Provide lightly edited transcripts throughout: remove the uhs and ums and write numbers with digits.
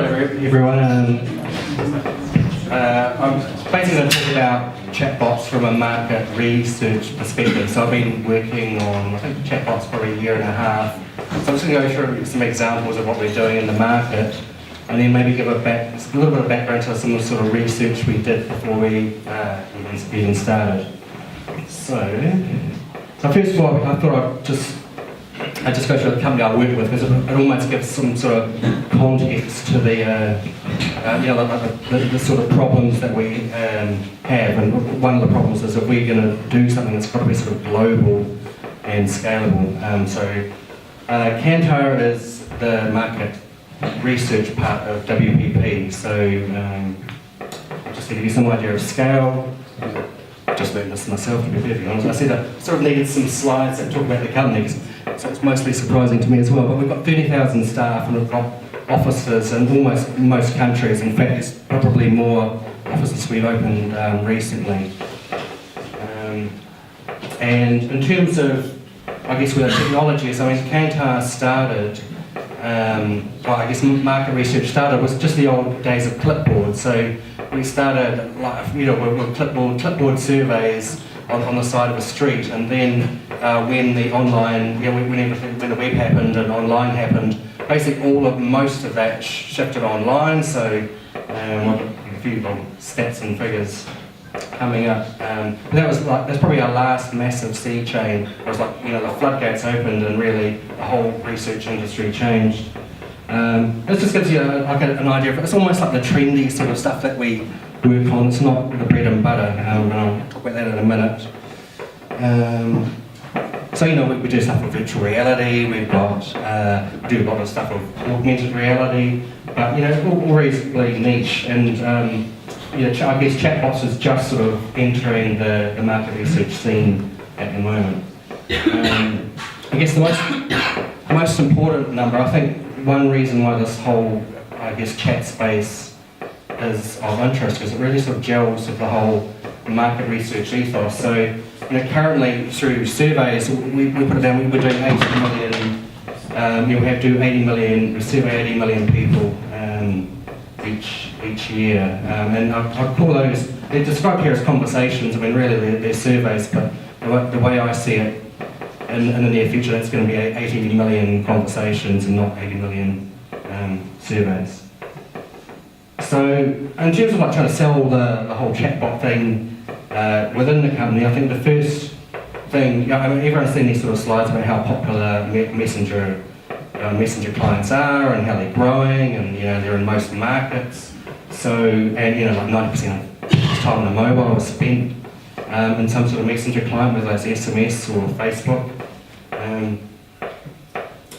Hello everyone. I'm basically going to talk about chatbots from a market research perspective. So I've been working on, I think, chatbots for a year and a half. So I'm just going to go through some examples of what we're doing in the market, and then maybe give a little bit of background to some of the sort of research we did before we even started. So first of all, I thought I'd just go through the company I work with, because it almost gives some sort of context to the sort of problems that we have. And one of the problems is if we're going to do something, it's got to be sort of global and scalable. Kantar is the market research part of WPP. So just to give you some idea of scale, I just learned this myself, to be perfectly honest. I said I sort of needed some slides that talk about the company, so it's mostly surprising to me as well. But we've got 30,000 staff, and we've got offices in almost most countries. In fact, there's probably more offices we've opened recently. And in terms of, I guess, with our technologies, I mean, Kantar started, market research started was just the old days of clipboard. So we started, with clipboard surveys on the side of a street, and then when the online, when the web happened and online happened, basically most of that shifted online. So a few stats and figures coming up. That's probably our last massive sea change. It was like, the floodgates opened and really the whole research industry changed. This just gives you an idea of, it's almost like the trendy sort of stuff that we work on. It's not the bread and butter, and I'll talk about that in a minute. We do stuff with virtual reality, we do a lot of stuff with augmented reality, but all reasonably niche. And I guess chatbots is just sort of entering the market research scene at the moment. I guess the most important number, I think one reason why this whole, chat space is of interest, because it really sort of gels with the whole market research ethos. So, currently through surveys, we put it down, we're doing 80 million, we survey 80 million people each year. And I'd call those, they're described here as conversations. I mean, really they're surveys, but the way I see it, in the near future, that's going to be 80 million conversations and not 80 million surveys. So in terms of trying to sell the whole chatbot thing within the company, I think the first thing, everyone's seen these sort of slides about how popular messenger clients are and how they're growing, and they're in most markets. So, and 90% of time on the mobile is spent in some sort of messenger client, whether it's SMS or Facebook.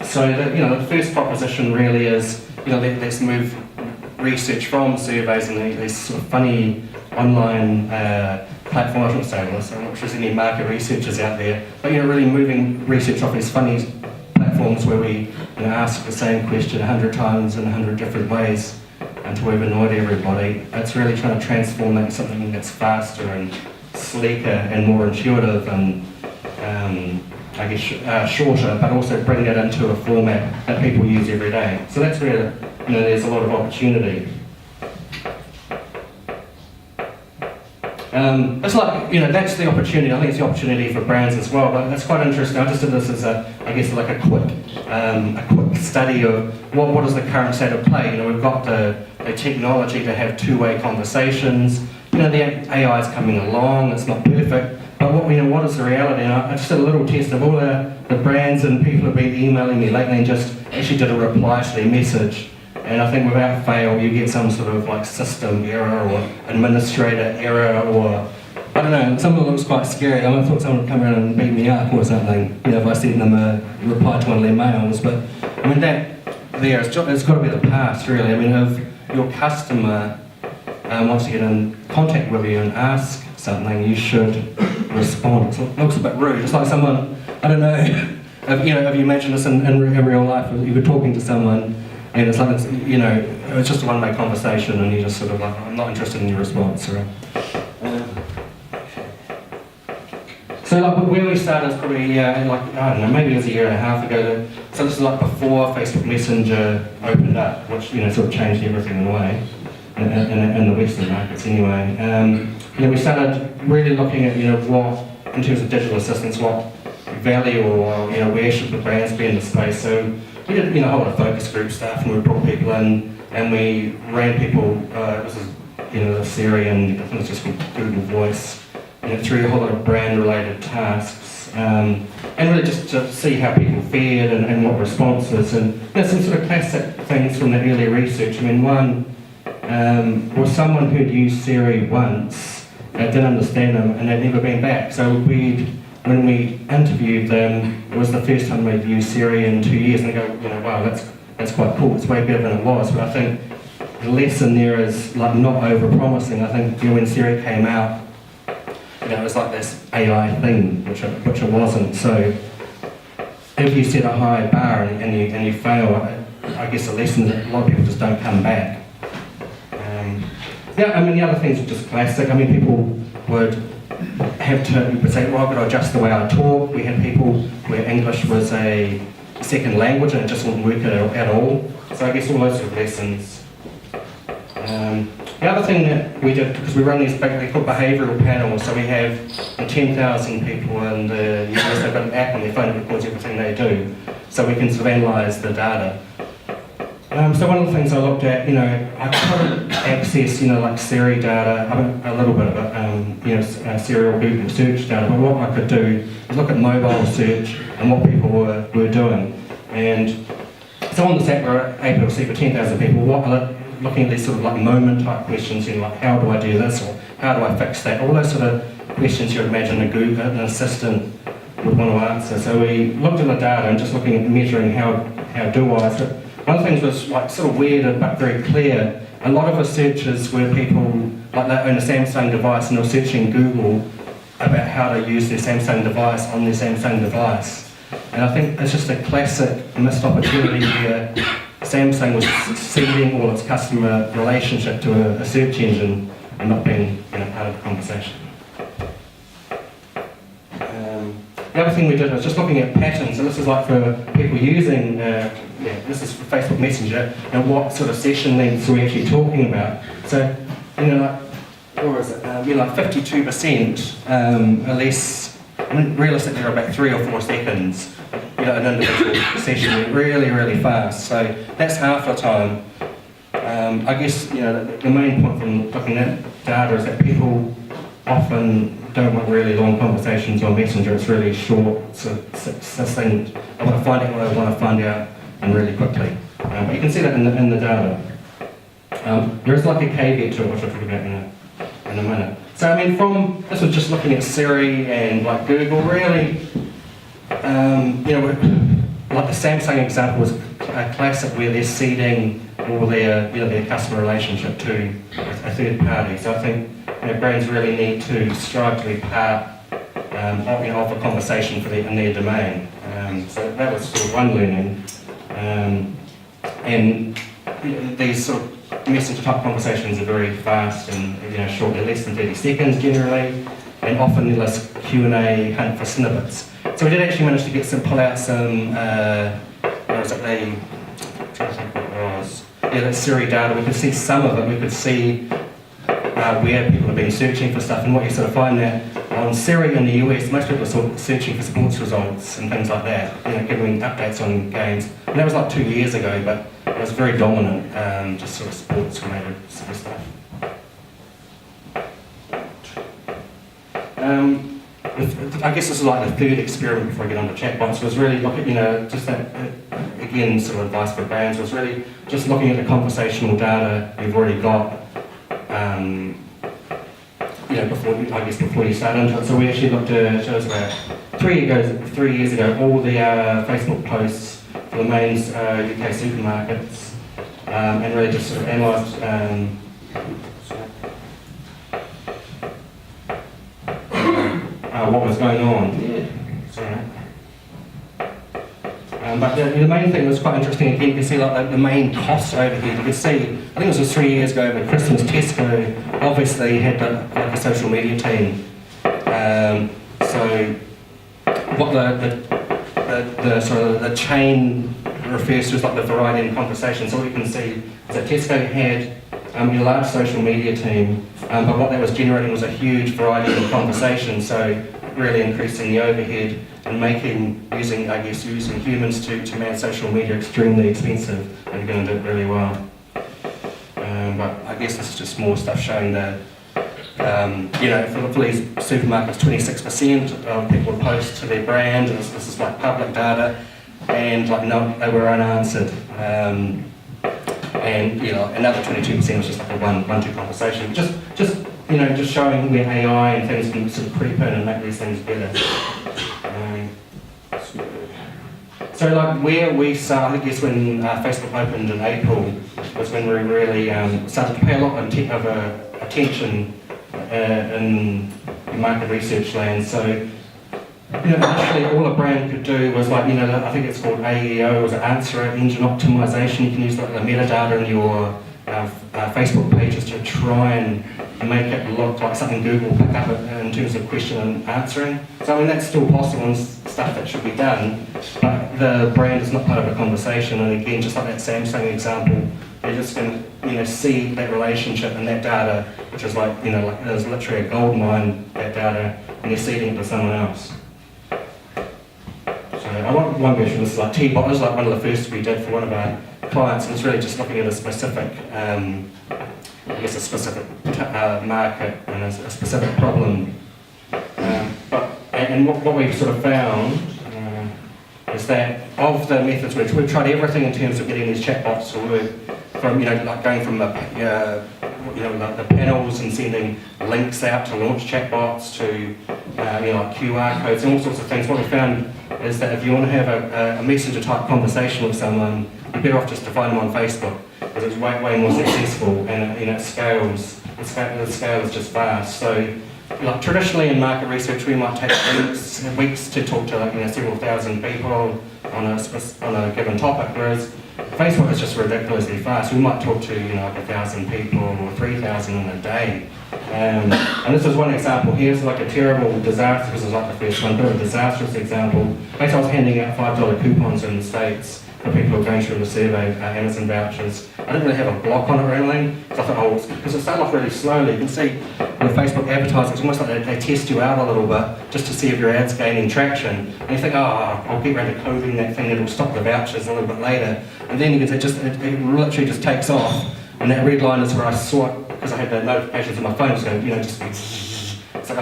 The first proposition really is, let's move research from surveys and these sort of funny online platforms. I shouldn't say this, I'm not sure there's any market researchers out there, but really moving research off these funny platforms where we ask the same question 100 times in 100 different ways until we've annoyed everybody. It's really trying to transform that into something that's faster and sleeker and more intuitive and shorter, but also bring it into a format that people use every day. So that's where there's a lot of opportunity. It's that's the opportunity. I think it's the opportunity for brands as well. But that's quite interesting. I just did this as a quick study of what is the current state of play. We've got the technology to have two-way conversations. The AI is coming along. It's not perfect. But what is the reality? And I just did a little test of all the brands and people have been emailing me lately, and just actually did a reply to their message. And I think without fail, you get some sort of system error or administrator error, or I don't know. Some of it looks quite scary. I thought someone would come around and beat me up or something. If I sent them a reply to one of their mails. But it's got to be the past, really. If your customer wants to get in contact with you and ask something, you should respond. So it looks a bit rude. It's like someone, I don't know, if you imagine this in real life, if you were talking to someone and it's it's just a one-way conversation and you just sort of I'm not interested in your response. So like where we started is probably like, I don't know, maybe it was a year and a half ago. So this is like before Facebook Messenger opened up, which sort of changed everything in a way, in the Western markets anyway. We started really looking at what, in terms of digital assistants, what value or where should the brands be in the space. So we did a whole lot of focus group stuff, and we brought people in and we ran people. This is Siri and I think it's just called Google Voice. Through a whole lot of brand-related tasks, and really just to see how people fared and what responses, and some sort of classic things from the early research. I mean, one was someone who'd used Siri once, didn't understand them, and they'd never been back. So when we interviewed them, it was the first time they'd used Siri in 2 years, and they go, wow, that's quite cool. It's way better than it was. But I think the lesson there is like not over-promising. I think when Siri came out, it was like this AI thing, which it wasn't. So if you set a high bar and you fail, I guess the lesson is that a lot of people just don't come back. The other things are just classic. People would have to say, well, I've got to adjust the way I talk. We had people where English was a second language and it just wouldn't work at all. So I guess all those sort of lessons. The other thing that we did, because we run these big, they're called behavioural panels, so we have 10,000 people in the US, they've got an app on their phone that records everything they do, so we can sort of analyse the data. So one of the things I looked at, I couldn't access, like Siri data, a little bit of it, Siri or Google search data, but what I could do is look at mobile search and what people were doing. And so on this app, we're able to see for 10,000 people, looking at these sort of like moment type questions, like how do I do this or how do I fix that? All those sort of questions you'd imagine an assistant would want to answer. So we looked at the data and just looking at measuring how do I. So one of the things was like sort of weird but very clear. A lot of the searches were people like they own a Samsung device and they're searching Google about how to use their Samsung device on their Samsung device. And I think it's just a classic missed opportunity where Samsung was ceding all its customer relationship to a search engine and not being part of the conversation. The other thing we did was just looking at patterns, and this is like for people using, this is for Facebook Messenger, and what sort of session lengths are we actually talking about. So, what was it? Like 52% are less, realistically they're about 3 or 4 seconds. An individual session went really, really fast. So that's half the time. I guess the main point from looking at data is that people often don't want really long conversations on Messenger. It's really short, succinct. I want to find out what I want to find out, and really quickly. But you can see that in the data. There is like a caveat to it, which I'll talk about in a minute. So this was just looking at Siri and like Google, really. Like the Samsung example was a classic where they're ceding all their customer relationship to a third party. So I think brands really need to strive to be part of a conversation in their domain. So that was sort of one learning. And these sort of messenger type conversations are very fast and short, they're less than 30 seconds generally, and often less Q&A hunt for snippets. So we did actually manage to pull out some, that Siri data. We could see some of it. We could see where people have been searching for stuff, and what you sort of find that on Siri in the US, most people are sort of searching for sports results and things like that, giving updates on games. And that was like 2 years ago, but it was very dominant, just sort of sports-related sort of stuff. I guess this is like the third experiment before I get onto chatbots, was really looking at, just that, again, sort of advice for brands, was really just looking at the conversational data you've already got, before you start into it. So we actually looked at, it was about 3 years ago, all the Facebook posts for the main UK supermarkets, and really just sort of analysed what was going on. Sorry. But the main thing was quite interesting. Again, you can see like the main cost overhead. You could see, I think it was 3 years ago, but Christmas Tesco obviously had like a social media team. So what the sort of the chain refers to as like the variety in conversation. So what you can see is that Tesco had a large social media team, but what that was generating was a huge variety in conversation. So really increasing the overhead and using humans to manage social media extremely expensive, and you're going to do it really well. But I guess this is just more stuff showing that, for these supermarkets, 26% of people post to their brand, and this is like public data, and like no, they were unanswered. And another 22% was just like a one-two conversation. Just showing where AI and things can sort of creep in and make these things better. So like where we started, I guess when Facebook opened in April, was when we really started to pay a lot of attention in market research land. So initially all a brand could do was like, I think it's called AEO, was answer engine optimization. You can use like the metadata in your Facebook pages to try and make it look like something Google picked up in terms of question and answering. So I mean that's still possible and stuff that should be done, but the brand is not part of a conversation. And again, just like that Samsung example, they're just going to see that relationship and that data, which is like like there's literally a gold mine, that data, and you're seeding it to someone else. So I want one version. This is like T-bot. This is like one of the first we did for one of our clients, and it's really just looking at a specific, a specific market and a specific problem. And what we've sort of found is that of the methods we've tried everything in terms of getting these chatbots to work, from like going from the panels and sending links out to launch chatbots to like QR codes and all sorts of things. What we found is that if you want to have a messenger type conversation with someone, you're better off just to find them on Facebook, because it's way more successful, and it scales. The scale is just vast. So like traditionally in market research, we might take weeks to talk to several thousand people on a given topic, whereas Facebook is just ridiculously fast. We might talk to 1,000 people or 3,000 in a day. And this is one example. Here's like a terrible disaster. This is like the first one, but a disastrous example. Basically, I was handing out $5 coupons in the States for people who are going through the survey, Amazon vouchers. I didn't really have a block on it or anything, so I thought, because it started off really slowly. You can see with Facebook advertising, it's almost like they test you out a little bit just to see if your ad's gaining traction. And you think, I'll get around to coding that thing, it'll stop the vouchers a little bit later. And then you can see it literally just takes off. And that red line is where I saw it, because I had the notifications on my phone, just going, just it's like,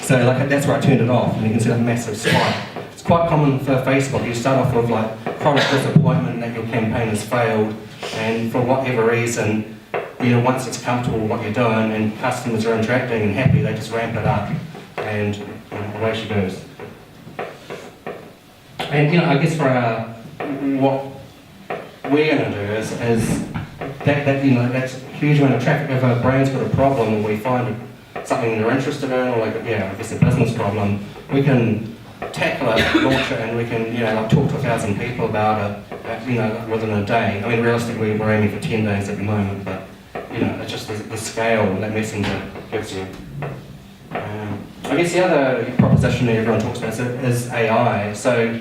So like that's where I turned it off, and you can see that massive spike. It's quite common for Facebook. You start off with like chronic disappointment that your campaign has failed, and for whatever reason, once it's comfortable with what you're doing and customers are interacting and happy, they just ramp it up, and away she goes. And I guess for what we're going to do is that's a huge amount of traffic. If a brand's got a problem and we find something they're interested in, or I guess a business problem, we can tackle it, launch it, and we can talk to 1,000 people about it within a day. I mean, realistically, we're aiming for 10 days at the moment, but it's just the scale that messenger gives you. I guess the other proposition that everyone talks about is AI. So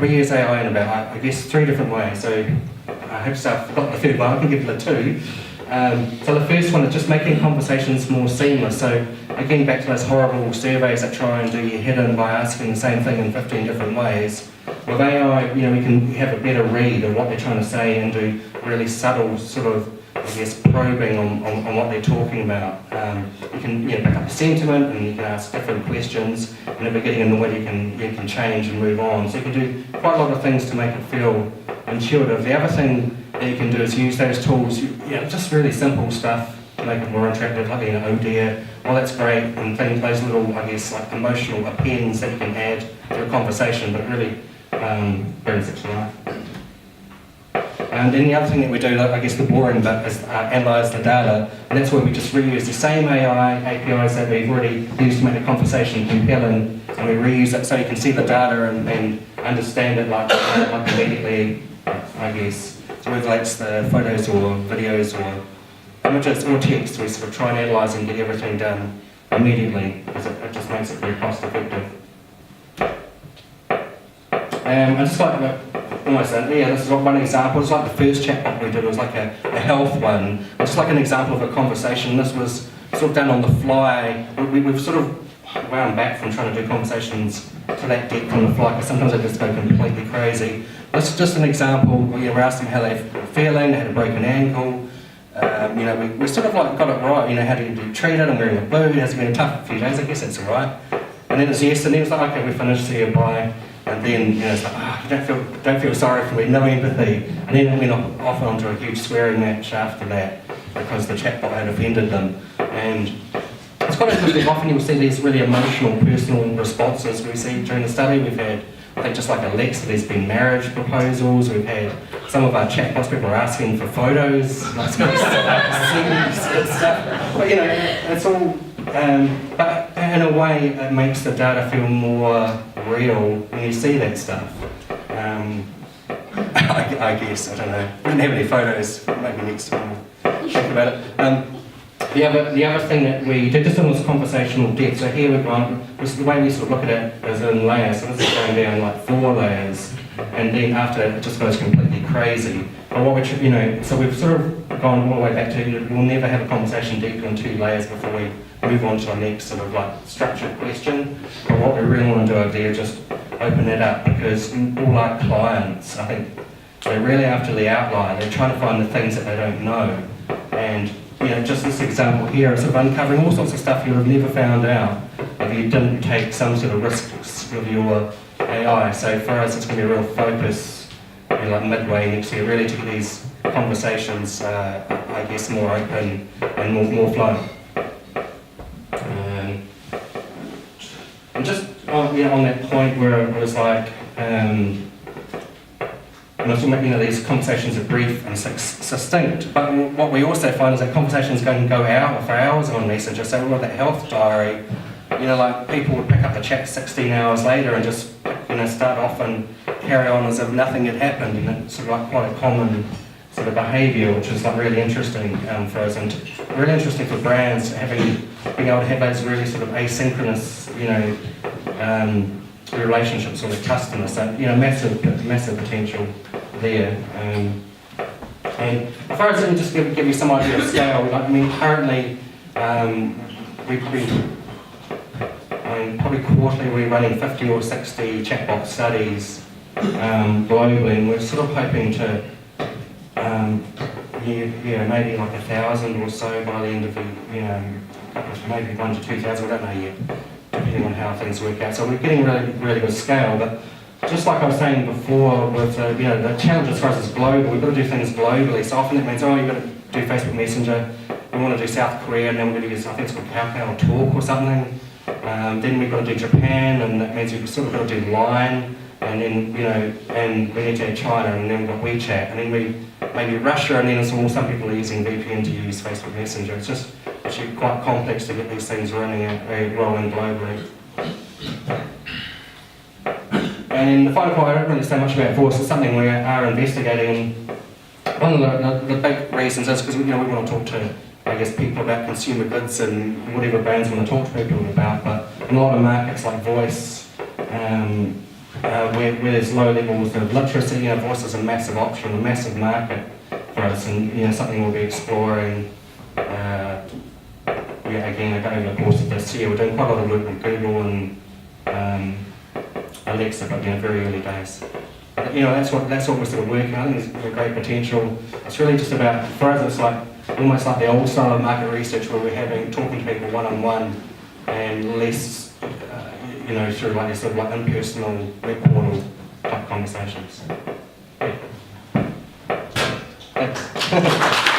we use AI in about, I guess, 3 different ways. So I hope I've forgotten the third one. I can give you the 2. So the first one is just making conversations more seamless. So again, back to those horrible surveys that try and do your head in by asking the same thing in 15 different ways. With AI, we can have a better read of what they're trying to say and do really subtle sort of, probing on what they're talking about. You can pick up a sentiment, and you can ask different questions, and if they're getting annoyed, you can change and move on. So you can do quite a lot of things to make it feel intuitive. The other thing that you can do is use those tools, just really simple stuff to make it more attractive, like oh dear, well that's great, and things, those little, like emotional appends that you can add to a conversation, but really brings it to life. And then the other thing that we do, the boring bit, is analyse the data, and that's where we just reuse the same AI APIs that we've already used to make the conversation compelling, and we reuse it so you can see the data and understand it like immediately, I guess. So whether it's the photos or videos or images or text, we sort of try and analyse and get everything done immediately, because it just makes it very cost effective. I just like this is one example. It's like the first chatbot we did was like a health one. It's just like an example of a conversation. This was sort of done on the fly. We've sort of wound back from trying to do conversations to that depth on the fly, because sometimes they just go completely crazy. This is just an example where we asked them how they're feeling, they had a broken ankle. We sort of like got it right, how do you treat it? I'm wearing a boot, has it been a tough few days? I guess that's all right. And then it's yes, and then it's like, okay, we're finished, see you, bye. And then it's like, you don't feel sorry for me, no empathy. And then we went off onto a huge swearing match after that because the chatbot had offended them. And it's quite interesting, often you'll see these really emotional, personal responses we see during the study. We've had, I think just like Alexa, there's been marriage proposals. We've had some of our chatbots, people are asking for photos, like scenes and stuff. But it's all, but in a way it makes the data feel more real when you see that stuff. I guess, I don't know. We didn't have any photos, maybe next time we'll think about it. The other thing that we did, just on this conversational depth, so here we've gone, the way we sort of look at it is in layers, so this is going down like 4 layers, and then after that it just goes completely crazy. But what so we've sort of gone all the way back to, we'll never have a conversation deeper in 2 layers before we move on to our next sort of like structured question. But what we really want to do over there is just open it up, because all our clients, I think, they're really after the outlier. They're trying to find the things that they don't know. And just this example here is sort of uncovering all sorts of stuff you would have never found out if you didn't take some sort of risks with your AI. So for us, it's going to be a real focus like midway next year, really to get these conversations, I guess, more open and more flow. And just on that point where it was like, these conversations are brief and succinct, but what we also find is that conversations can go for hours on Messenger. So with that health diary, like people would pick up the chat 16 hours later and just, start off and carry on as if nothing had happened, and it's sort of like quite a common sort of behaviour, which is like really interesting for us, and really interesting for brands being able to have those really sort of asynchronous, relationships with the customers. So massive potential there. And as far as just give you some idea of scale, currently probably quarterly we're running 50 or 60 chatbot studies globally, and we're sort of hoping to maybe like 1,000 or so by the end of the maybe 1,000 to 2,000, we don't know yet, depending on how things work out. So we're getting really good scale, but just like I was saying before, with the challenge as far as it's global, we've got to do things globally. So often that means, you've got to do Facebook Messenger, we want to do South Korea, and then we're going to use, I think it's called Kakao Talk or something. Then we've got to do Japan, and that means we've sort of got to do Line, and then, and we need to add China, and then we've got WeChat, and then maybe Russia, and then some people are using VPN to use Facebook Messenger. It's just actually quite complex to get these things rolling globally. And the final point I don't really say much about voice. It's something we are investigating. One of the big reasons is because we want to talk to, I guess, people about consumer goods and whatever brands want to talk to people about. But in a lot of markets like voice, where there's low levels of literacy, voice is a massive option, a massive market for us, and something we'll be exploring. Again, over the course of this year, we're doing quite a lot of work with Google and Alexa, but very early days. But, that's what we're sort of working on. I think there's great potential. It's really just about, for us, it's like almost like the old style of market research where we're talking to people one-on-one and less, through like these sort of like impersonal web portal type conversations. Yeah. Thanks.